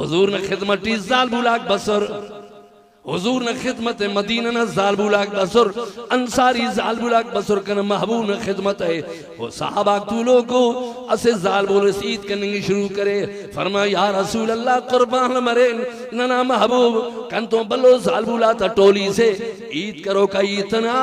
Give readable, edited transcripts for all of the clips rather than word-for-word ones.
हुजूर ने खिदमत जाल बुलाक बसर हुजूर ने खिदमत मदीना न जाल बुलाक बसर अंसारी जाल बुलाक बसर कन महबूब ने खिदमत है वो सहाबा तूलो को असे जाल बुल रसीद करने शुरू करे फरमाया या रसूल अल्लाह कुर्बान मरे नना महबूब कन तो बल्लो जाल बुला था टोली से ईद करो का इतना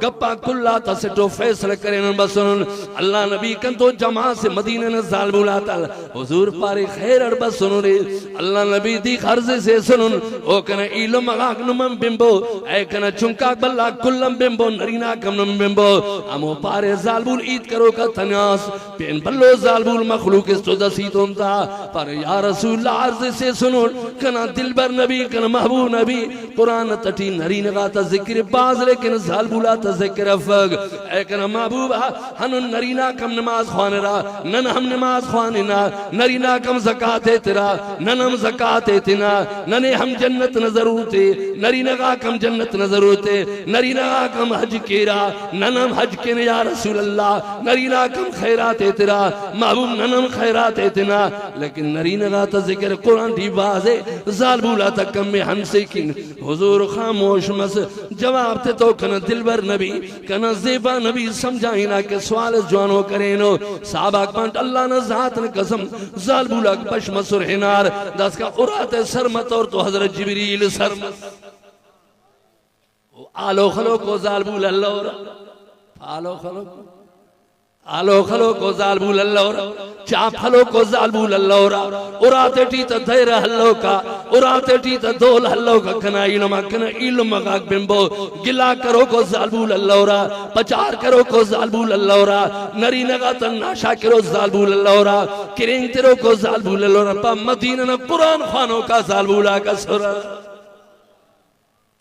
गप्पा कुल्ला था से तो फैसला करे न बसन अल्लाह नबी कन तो जमा से मदीना न जाल बुला था हुजूर पारे खैर और बस सुनो रे अल्लाह नबी दी खर्ज से सुन ओ कन मगाक नुमम बिंबो ऐकना चुंका बल्ला कुल्लम बिंबो नरीना कमनम बिंबो अमो पारे जालबुल ईद करो का तनास पेन बल्लो जालबुल मखलूक इस्तुदसी तुमता पर या रसूल अर्ज से सुनो कना दिलबर नबी कना महबूब नबी कुरान तटी नरीना का ता जिक्र बाज लेकिन जालबुला ता जिक्र अफग ऐकना महबूब हनु नरीना कम नमाज खानरा नन हम नमाज खानिना नरीना कम ज़कात है तेरा ननम ज़कात है तिना नने हम जन्नत नजर नरीना कम जन्नत नजर होते नरीना कम हज केरा ननम हज के या रसूल अल्लाह नरीना कम खैरात है तेरा महबूब ननम खैरात है तेना लेकिन नरीना का ता जिक्र कुरान दी बाज़े जालबुला तक कम में हमसे किन हुजूर खामोश मस जवाब ते तो कना दिलबर नबी कना ज़ेबा नबी समझाई ना के सवाल जवानो करे नो साहबा पंट अल्लाह न जात न कसम जालबुला पश मसुर हिनार दस का उरात सरमत और तो हजरत जिब्रील सर आलो खलो को जालबुल अल्लाह आलो खलो को जालबुल अल्लाह चाप खलो को जालबुल अल्लाह उराते टी त धैर हल्लो का उराते टी त दोल हल्लो का कना इल्म का बिंबो गिला करो को जालबुल अल्लाह पचार करो को जालबुल अल्लाह नरी नगा त नाशा करो जालबुल अल्लाह किरें तेरो को जालबुल अल्लाह पा मदीना न कुरान खानो का जालबुला का सुरा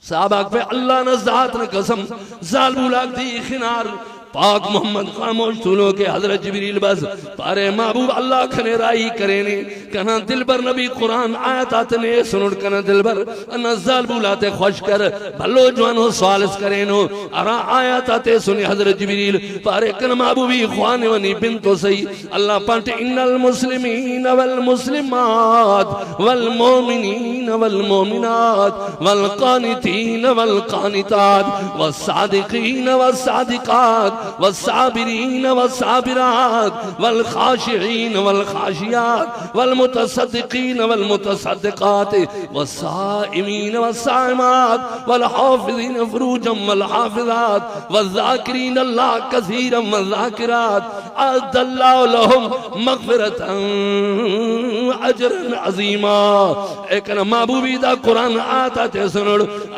साहबा पे अल्लाह न जात न कसम जालबुला दी खिनार पाक मोहम्मद खामोश सुनो के हजरत जिब्रील बस पारे महबूब अल्लाह खने राई करेने कना दिलबर नबी कुरान आयत आतने सुनो कना दिलबर नज़ाल बुलाते खुश कर भलो जवानो सवालस करेनो अरा आयत आते सुने हजरत जिब्रील पारे कना महबूबी ख्वाने वनी बिन्तो सही अल्लाह पंट इन्नल मुस्लिमीन वल मुस्लिमात वल मोमिनीन वल मोमिनात वल कानितीन वल कानितात वस्सादिकीन वस्सादिकात वस्साबिरीन वस्साबिरात वल्खाशिईन वल्खाशियात वल्मुतसद्दिकीन वल्मुतसद्दिकात वस्साइमीन वस्साइमात वल्हाफिज़ीन फुरूजम वल्हाफिज़ात वज़्ज़ाकिरीन अल्लाह कसीरम वज़्ज़ाकिरात अअद्दल्लाहु लहुम मग़फ़िरतन अजरन अज़ीमा एक न महबूबी दा कुरान आता ते सुन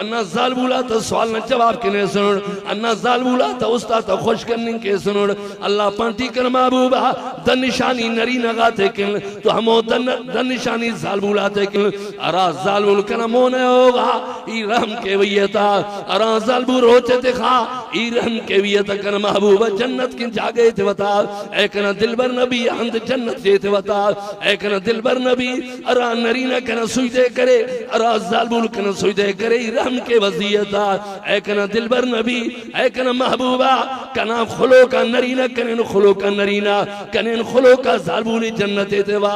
अन्ना ज़ालबुला तो सवाल न जवाब किने सुन अन्ना ज़ालबुला तो उस्ताद खुश करने के सुनो अल्लाह पांटी कर महबूबा दन निशानी नरी नगाते किन तो हम दन निशानी जाल बुलाते किन अरा जाल बुल कर मोने होगा ई रहम के वियता अरा जाल बुल रोचे ते खा ई रहम के वियता कर महबूबा जन्नत किन जागे थे बता एक न दिलबर नबी अंत जन्नत जे थे बता एक न दिलबर नबी अरा नरी न कर सुइदे करे अरा जाल बुल कर सुइदे करे ई रहम के वसियता एक न दिलबर नबी एक न महबूबा कना खुलो का नरीना कनेन खुलो का नरीना कनेन खुलो का ज़ालबुल जन्नते तेवा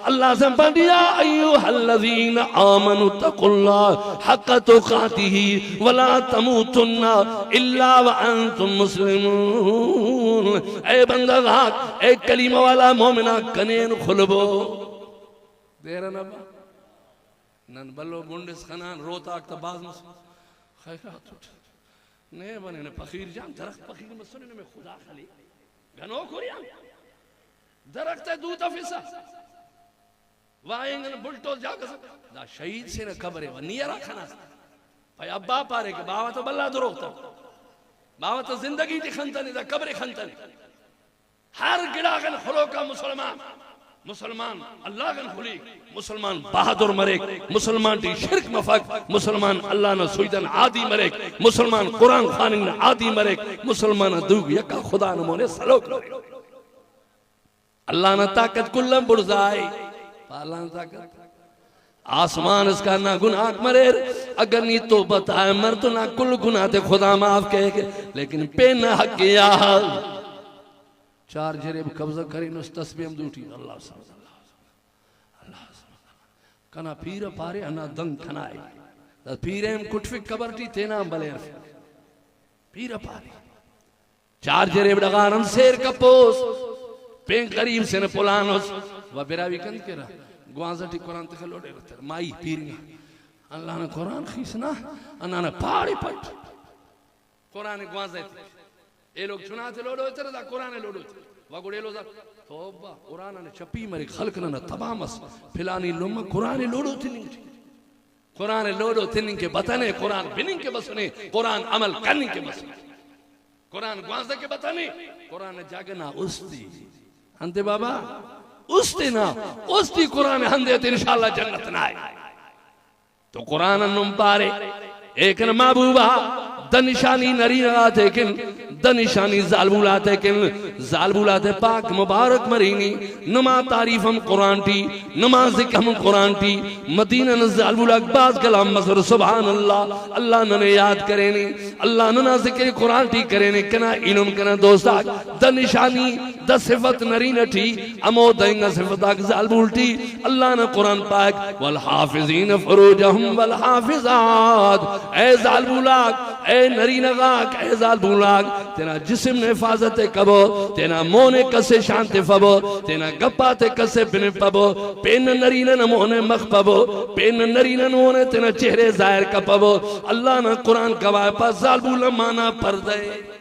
अल्लाह से बढ़िया अय्युहल्लज़ीन आमनु तक़ुल्लाह हक़्क़ तुक़ातिही वला तमूतुन्ना इल्ला व अंतुम मुस्लिमून ए बंदगा ए कलीमा वाला मोमिना कनेन खुलबो देर न नन बल्लो गुंडिस खनान रोता त बाज खैरात ने बने ने फकीर जान दरख्त फकीर में सुनने में खुदा खाली घनो खोरिया दरख्त है दूध अफिसा वाएंगे बुलटो जाकर दा शहीद से न खबर है नियरा खाना भाई अब्बा पारे के बावा तो बल्ला दुरोता बावा तो जिंदगी दी खंतनी दा कब्र खंतनी हर गिड़ागन खुलो का मुसलमान अल्लाह गन खुली मुसलमान बहादुर मरे मुसलमान टी शिरक मफक मुसलमान अल्लाह न सुइदन आदि मरे मुसलमान कुरान खानिन आदि मरे मुसलमान दुग यका खुदा न मोने सलोक अल्लाह न ताकत कुल्लम बुरजाई अल्लाह न ताकत आसमान इसका ना गुनाह मरे अगर नी तो बताए मर तो ना कुल गुनाह ते खुदा माफ कहे लेकिन पे न हक या चार जरे कब्जा करें उस तस्बीह हम दूठी अल्लाह कना पीर पारे अना दंग खनाए पीरेम कुटफिक कबरटी तेना बलेर पीर पारे चार जरे बड़गारन शेर कपोस पें करीब से न पुलानोस व बेरावी कंद केरा ग्वांजटी कुरान तक लोडे रतर माई पीरिया अल्लाह ने कुरान खीसना अन्ना ने पाड़ी पट कुरान ग्वांजे ये लोग चुनाते लोडो इतर दा कुरान लोडो वगुड़े लो तौबा कुरान ने छपी मरे खल्क न तबामस फिलानी लुम Quran ludo thinning Quran ludo thinning के बताने कुरान बिनिंग के बसने कुरान अमल करने के बसने कुरान ग्वांजे के बताने कुरान जागना उस्ती अंते बाबा उस्ती ना उस्ती कुरान हंदे ते इंशाअल्लाह जन्नत ना आए तो कुरान नुम पारे एक न महबूबा दनिशानी नरी लगाते किन दनिशानी जालबुलाते किन जालबुलाते पाक मुबारक मरीनी नमा तारीफ हम कुरान टी नमाज़ हम कुरान टी मदीना न जालबुला बाज कलाम मसर सुभान अल्लाह अल्लाह ने याद करेनी अल्लाह ने जिक्र कुरान टी करेनी कना इनुम कना दोस्ता दनिशानी द सिफत नरी नठी अमो दंग सिफत जालबुलटी अल्लाह ने कुरान पाक वल हाफिजीन फुरूजहुम वल हाफिजात ए जालबुला ए नरी नगाक ए जालबुलाक तेना जिस्म ने हिफाजत कबो तेना मोने कसे शांति फबो तेना गप्पा ते कसे बिन पबो पेन नरीन न मोने मख पबो पेन नरीन न मोने तेना चेहरे जाहिर का पबो अल्लाह ने कुरान गवाह पर जालबुल माना पर दे